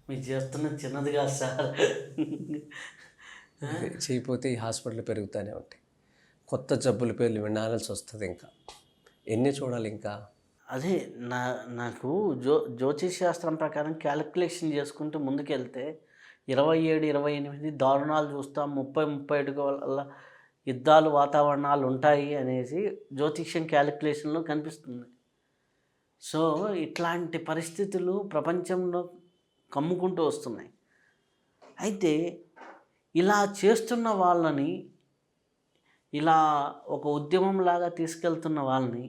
మీరు చేస్తున్నది చిన్నది కాదు సార్. చేయకపోతే ఈ హాస్పిటల్ పెరుగుతూనే ఉంటాయి. కొత్త జబ్బుల పేర్లు వినాల్సి వస్తుంది. ఇంకా ఎన్ని చూడాలి ఇంకా? అదే నాకు జ్యోతిష్ శాస్త్రం ప్రకారం క్యాలిక్యులేషన్ చేసుకుంటూ ముందుకెళ్తే 27, 28 దారుణాలు చూస్తాం. 30, 37 వల్ల యుద్ధాలు వాతావరణాలు ఉంటాయి అనేసి జ్యోతిష్యం క్యాలిక్యులేషన్లో కనిపిస్తుంది. సో ఇట్లాంటి పరిస్థితులు ప్రపంచంలో కమ్ముకుంటూ వస్తున్నాయి. అయితే ఇలా చేస్తున్న వాళ్ళని, ఇలా ఒక ఉద్యమంలాగా తీసుకెళ్తున్న వాళ్ళని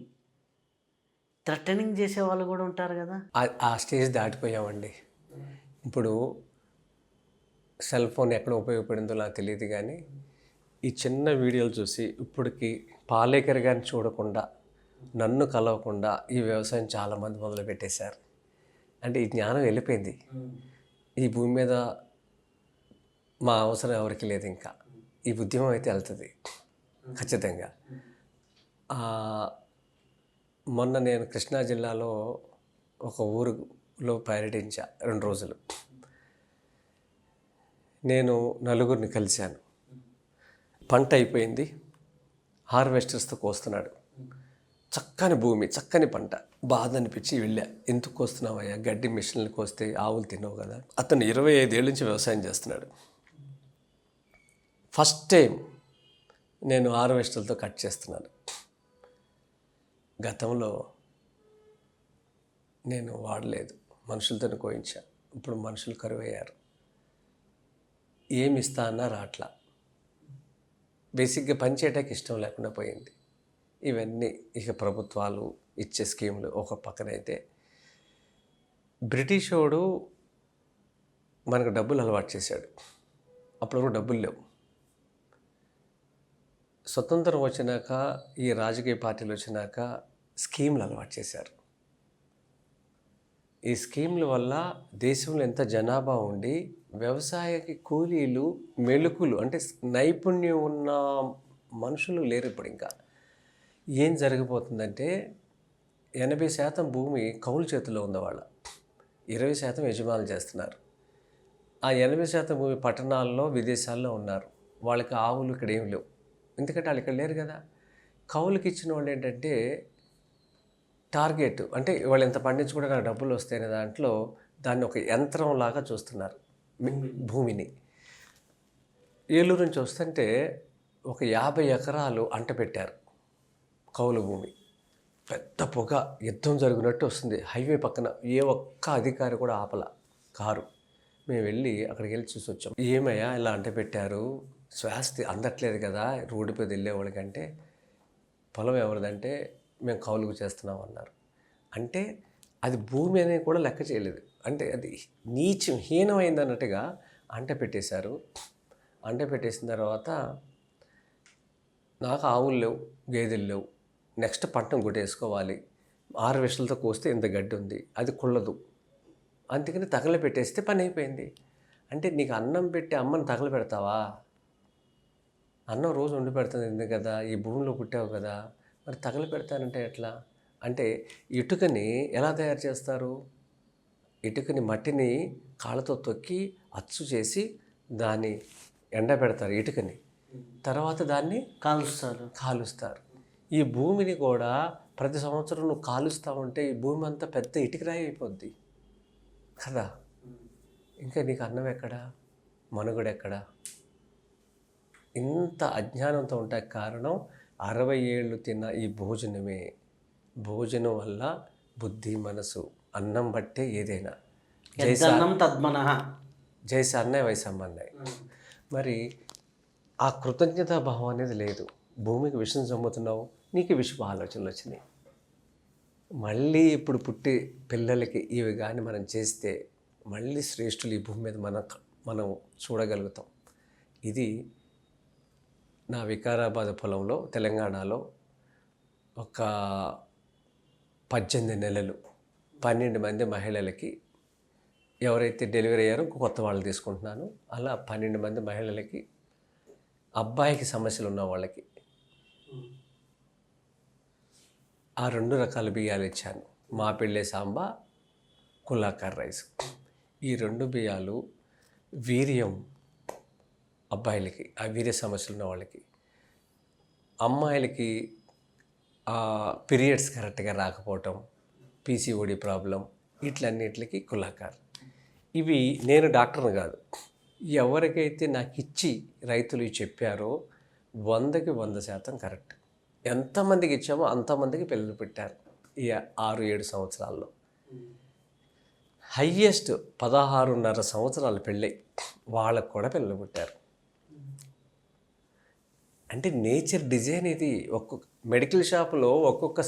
థ్రెటనింగ్ చేసే వాళ్ళు కూడా ఉంటారు కదా. ఆ స్టేజ్ దాటిపోయామండి. ఇప్పుడు సెల్ ఫోన్ ఎక్కడ ఉపయోగపడిందో నాకు తెలియదు, కానీ ఈ చిన్న వీడియోలు చూసి ఇప్పటికి పాలేకర్ గారిని చూడకుండా, నన్ను కలవకుండా ఈ వ్యవసాయం చాలామంది మొదలుపెట్టేశారు. అంటే ఈ జ్ఞానం వెళ్ళిపోయింది. ఈ భూమి మీద మా అవసరం ఎవరికి లేదు. ఇంకా ఈ ఉద్యమం అయితే వెళ్తుంది ఖచ్చితంగా. మొన్న నేను కృష్ణా జిల్లాలో ఒక ఊరులో పర్యటించా 2 రోజులు. నేను నలుగురిని కలిశాను. పంట అయిపోయింది, హార్వెస్టర్స్తో కోస్తున్నాడు. చక్కని భూమి, చక్కని పంట. బాధ అనిపించి వెళ్ళా. ఎందుకు కోస్తున్నావయ్యా? గడ్డి మిషన్లు కోస్తే ఆవులు తినవు కదా. అతను 25 ఏళ్ళ నుంచి వ్యవసాయం చేస్తున్నాడు. ఫస్ట్ టైం నేను హార్వెస్టర్లతో కట్ చేస్తున్నాను. గతంలో నేను వాడలేదు, మనుషులతో కోయించా. ఇప్పుడు మనుషులు కరువయ్యారు. ఏమి ఇస్తా అన్నా రాట్లా. బేసిక్గా పని చేయడానికి ఇష్టం లేకుండా పోయింది. ఇవన్నీ ఇక ప్రభుత్వాలు ఇచ్చే స్కీములు ఒక పక్కనైతే, బ్రిటిష్ వాడు మనకు డబ్బులు అలవాటు చేశాడు. అప్పుడు డబ్బులు లేవు. స్వతంత్రం వచ్చినాక, ఈ రాజకీయ పార్టీలు వచ్చినాక స్కీములు అలవాటు చేశారు. ఈ స్కీముల వల్ల దేశంలో ఎంత జనాభా ఉండి వ్యవసాయకి కూలీలు, మెళుకులు అంటే నైపుణ్యం ఉన్న మనుషులు లేరు. ఇప్పుడు ఇంకా ఏం జరిగిపోతుందంటే 80% భూమి కౌలు చేతిలో ఉంది వాళ్ళ, 20% యజమానులు చేస్తున్నారు. ఆ 80% భూమి పట్టణాల్లో, విదేశాల్లో ఉన్నారు. వాళ్ళకి ఆవులు ఇక్కడ ఏమి లేవు, ఎందుకంటే వాళ్ళు ఇక్కడ లేరు కదా. కౌలుకి ఇచ్చిన వాళ్ళు ఏంటంటే టార్గెట్, అంటే వాళ్ళు ఎంత పండించుకుంటే నాకు డబ్బులు వస్తాయనే దాంట్లో దాన్ని ఒక యంత్రంలాగా చూస్తున్నారు భూమిని. ఏలూరు నుంచి వస్తుంటే ఒక 50 ఎకరాలు అంట పెట్టారు కౌలు భూమి. పెద్ద పొగ, యుద్ధం జరిగినట్టు వస్తుంది. హైవే పక్కన ఏ ఒక్క అధికారి కూడా ఆపల కారు. మేము వెళ్ళి అక్కడికి వెళ్ళి చూసి వచ్చాం. ఏమయ్యా ఇలా అంట పెట్టారు, శ్వాస అందట్లేదు కదా రోడ్డుపై వెళ్ళేవాళ్ళకంటే. పొలం ఎవరిదంటే మేము కౌలుకు చేస్తున్నాం అన్నారు. అంటే అది భూమి అనేది కూడా లెక్క చేయలేదు. అంటే అది నీచం, హీనమైంది అన్నట్టుగా అంట పెట్టేశారు. అంట పెట్టేసిన తర్వాత నాకు ఆవులు లేవు, గేదెలు లేవు, నెక్స్ట్ పంటను కొట్టేసుకోవాలి. 6 విషలతో కోస్తే ఇంత గడ్డి ఉంది, అది కుళ్ళదు, అందుకని తగల పెట్టేస్తే పని అయిపోయింది. అంటే నీకు అన్నం పెట్టి అమ్మని తగల పెడతావా? అన్నం రోజు వండి పెడుతుంది ఎందుకు కదా, ఈ భూమిలో పుట్టావు కదా, మరి తగల పెడతానంటే ఎట్లా? అంటే ఇటుకని ఎలా తయారు చేస్తారు? ఇటుకని, మట్టిని కాళ్ళతో తొక్కి అచ్చు చేసి దాన్ని ఎండబెడతారు ఇటుకని, తర్వాత దాన్ని కాలుస్తారు. ఈ భూమిని కూడా ప్రతి సంవత్సరం నువ్వు కాలుస్తూ ఉంటే ఈ భూమి అంతా పెద్ద ఇటుకరాయి అయిపోద్ది కదా. ఇంకా నీకు అన్నం ఎక్కడా, మనుగడ ఎక్కడా? ఇంత అజ్ఞానంతో ఉంటే కారణం 60 ఏళ్ళు తిన్న ఈ భోజనమే. భోజనం వల్ల బుద్ధి, మనసు, అన్నం బట్టే ఏదైనా. జైస అన్నయ్య వయసమ్మన్నాయి. మరి ఆ కృతజ్ఞతా భావం అనేది లేదు. భూమికి విషం చమ్ముతున్నావు, నీకు విషపు ఆలోచనలు వచ్చినాయి. మళ్ళీ ఇప్పుడు పుట్టి పిల్లలకి ఇవి కానీ మనం చేస్తే మళ్ళీ శ్రేష్ఠులు ఈ భూమి మీద మనం చూడగలుగుతాం. ఇది నా వికారాబాద్ పొలంలో, తెలంగాణలో ఒక 18 నెలలు 12 మంది మహిళలకి, ఎవరైతే డెలివరీ అయ్యారో కొత్త వాళ్ళు తీసుకుంటున్నాను, అలా 12 మంది మహిళలకి, అబ్బాయికి సమస్యలు ఉన్న వాళ్ళకి ఆ 2 రకాల బియ్యాలు ఇచ్చాను. మా పెళ్ళే సాంబా, కుల్లాకర్ రైస్. ఈ 2 బియ్యాలు వీర్యం అబ్బాయిలకి, ఆ వీర్య సమస్యలు ఉన్న వాళ్ళకి, అమ్మాయిలకి పీరియడ్స్ కరెక్ట్గా రాకపోవటం, పీసీఓడి ప్రాబ్లం, వీటిలన్నిటికి కులాకార్. ఇవి నేను డాక్టర్ని కాదు, ఎవరికైతే నాకు ఇచ్చి రైతులు చెప్పారో 100కి 100% కరెక్ట్. ఎంతమందికి ఇచ్చామో అంతమందికి పిల్లలు పెట్టారు ఈ 6-7 సంవత్సరాల్లో. హయ్యెస్ట్ 16.5 సంవత్సరాలు పెళ్ళై వాళ్ళకు కూడా పిల్లలు పుట్టారు. అంటే నేచర్ డిజైన్ ఇది. ఒక్కొక్క మెడికల్ షాప్లో ఒక్కొక్క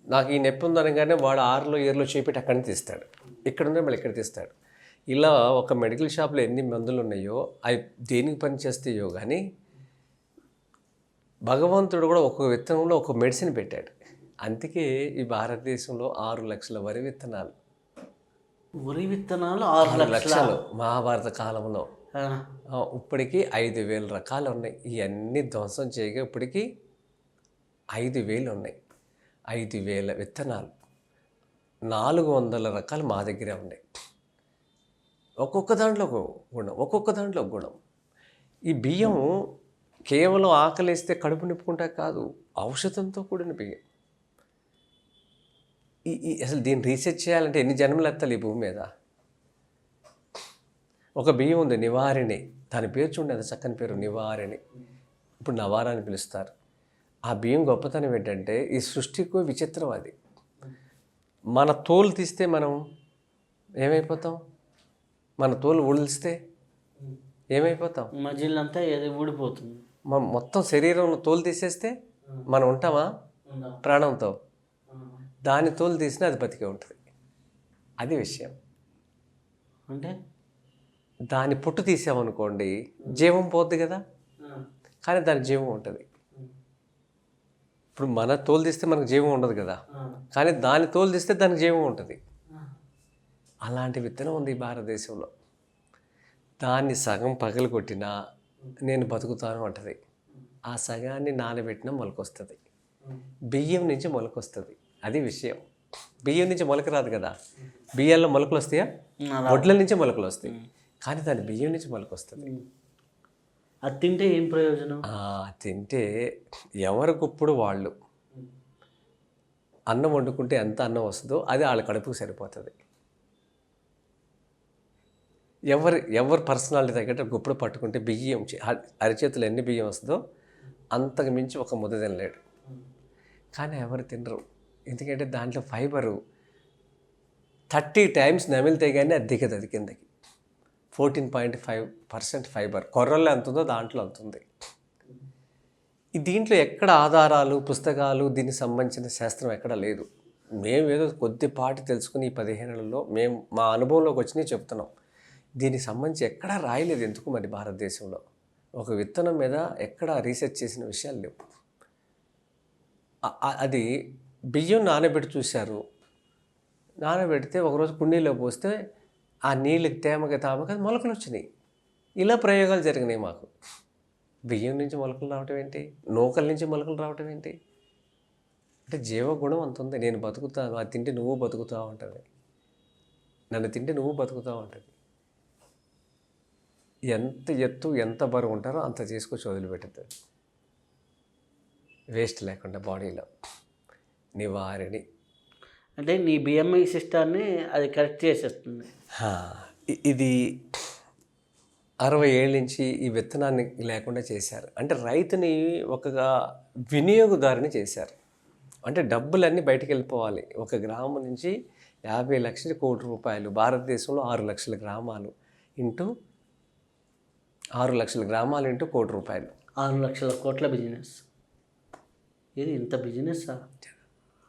నాకు ఈ నొప్పి ఉందనగానే వాడు 6లో 7లో చేపెట్టి అక్కడి నుంచి తీస్తాడు, ఇక్కడ ఉండే మళ్ళీ ఇక్కడ తీస్తాడు. ఇలా ఒక మెడికల్ షాప్లో ఎన్ని మందులు ఉన్నాయో అవి దేనికి పని చేస్తాయో కానీ భగవంతుడు కూడా ఒక్కొక్క విత్తనంలో ఒక మెడిసిన్ పెట్టాడు. అందుకే ఈ భారతదేశంలో 6 లక్షల వరి విత్తనాలు, వరి విత్తనాలు 6 లక్షలు మహాభారత కాలంలో. ఇప్పటికీ 5,000 రకాలు ఉన్నాయి. ఇవన్నీ ధ్వంసం చేయగా ఇప్పటికీ 5,000 ఉన్నాయి. 5,000 విత్తనాలు, 400 రకాలు మా దగ్గరే ఉన్నాయి. ఒక్కొక్క దాంట్లో ఒక గుణం, ఒక్కొక్క దాంట్లో ఒక గుణం. ఈ బియ్యం కేవలం ఆకలిస్తే కడుపు నింపుకుంటా కాదు, ఔషధంతో కూడిన బియ్యం. అసలు దీన్ని రీసెర్చ్ చేయాలంటే ఎన్ని జన్మలు ఎత్తాలి ఈ భూమి మీద. ఒక బియ్యం ఉంది నివారిణి, దాని పేరు చూడండి, అది చక్కని పేరు నివారిణి. ఇప్పుడు నవారా అని పిలుస్తారు. ఆ బియ్యం గొప్పతనం ఏంటంటే ఈ సృష్టికి విచిత్రం అది. మన తోలు తీస్తే మనం ఏమైపోతాం? మన తోలు ఊడిస్తే ఏమైపోతాం? మజిలంతా ఏది ఊడిపోతుంది. మనం మొత్తం శరీరంలో తోలు తీసేస్తే మనం ఉంటామా ప్రాణంతో? దాని తోలు తీసినా అది బతికే ఉంటుంది. అది విషయం. అంటే దాని పుట్టు తీసామనుకోండి జీవం పోద్ది కదా, కానీ దాని జీవం ఉంటుంది. ఇప్పుడు మన తోలు తీస్తే మనకు జీవం ఉండదు కదా, కానీ దాని తోలు తీస్తే దానికి జీవం ఉంటుంది. అలాంటి విత్తనం ఉంది ఈ భారతదేశంలో. దాన్ని సగం పగలు కొట్టినా నేను బతుకుతాను అంటది. ఆ సగాన్ని నానబెట్టినా మొలకొస్తుంది. బియ్యం నుంచి మొలకొస్తుంది. అది విషయం. బియ్యం నుంచి మొలక రాదు కదా. బియ్యాల్లో మొలకలు వస్తాయా? వడ్ల నుంచి మొలకలు వస్తాయి, కానీ దాని బియ్యం నుంచి మొలకొస్తుంది. అది తింటే ఏం ప్రయోజనం? తింటే ఎవరి గొప్పుడు వాళ్ళు. అన్నం వండుకుంటే ఎంత అన్నం వస్తుందో అది వాళ్ళ కడుపుకు సరిపోతుంది. ఎవరి పర్సనాలిటీ తగ్గట్టు గుప్పుడు పట్టుకుంటే బియ్యం అరిచేతులు ఎన్ని బియ్యం వస్తుందో అంతకు మించి ఒక ముద్ద తినలేడు. కానీ ఎవరు తినరు, ఎందుకంటే దాంట్లో ఫైబరు 30 టైమ్స్ నమిలితే కానీ అది దిగదు. అది కిందకి 14.5% ఫైబర్. కొర్రల్లో ఎంత ఉందో దాంట్లో అంతుంది. దీంట్లో ఎక్కడ ఆధారాలు, పుస్తకాలు, దీనికి సంబంధించిన శాస్త్రం ఎక్కడ లేదు. మేము ఏదో కొద్దిపాటి తెలుసుకుని ఈ 15 ఏళ్లలో మేము మా అనుభవంలోకి వచ్చినాయి చెప్తున్నాం. దీనికి సంబంధించి ఎక్కడా రాయలేదు. ఎందుకు మరి భారతదేశంలో ఒక విత్తనం మీద ఎక్కడా రీసెర్చ్ చేసిన విషయాలు లేవు. అది బియ్యం నానబెట్టి చూశారు. నానబెడితే ఒకరోజు కుండీలో పోస్తే ఆ నీళ్ళకి తేమగా మొలకలు వచ్చినాయి. ఇలా ప్రయోగాలు జరిగినాయి మాకు. బియ్యం నుంచి మొలకలు రావటం ఏంటి, నూకల నుంచి మొలకలు రావటం ఏంటి? అంటే జీవగుణం అంత ఉంది. నేను బతుకుతాను, అది తింటే నువ్వు బతుకుతావు ఉంటుంది. నన్ను తింటే నువ్వు బతుకుతావు ఉంటుంది. ఎంత ఎత్తు ఎంత బరువు ఉంటారో అంత చేసుకొచ్చి వదిలిపెట్టుతుంది, వేస్ట్ లేకుండా బాడీలో. నివారిణి అంటే నీ బిఎంఐ సిస్టాన్ని అది కరెక్ట్ చేసేస్తుంది. ఇది 60 ఏళ్ళ నుంచి ఈ విత్తనాన్ని లేకుండా చేశారు. అంటే రైతుని ఒక వినియోగదారుని చేశారు. అంటే డబ్బులన్నీ బయటికి వెళ్ళిపోవాలి. ఒక గ్రామం నుంచి 50 లక్షల కోట్ల రూపాయలు. భారతదేశంలో 6 లక్షల గ్రామాలు ఇంటూ 6 లక్షల గ్రామాలు ఇంటూ ₹1 కోటి. 6 లక్షల కోట్ల బిజినెస్. ఇది ఇంత బిజినెస్సా?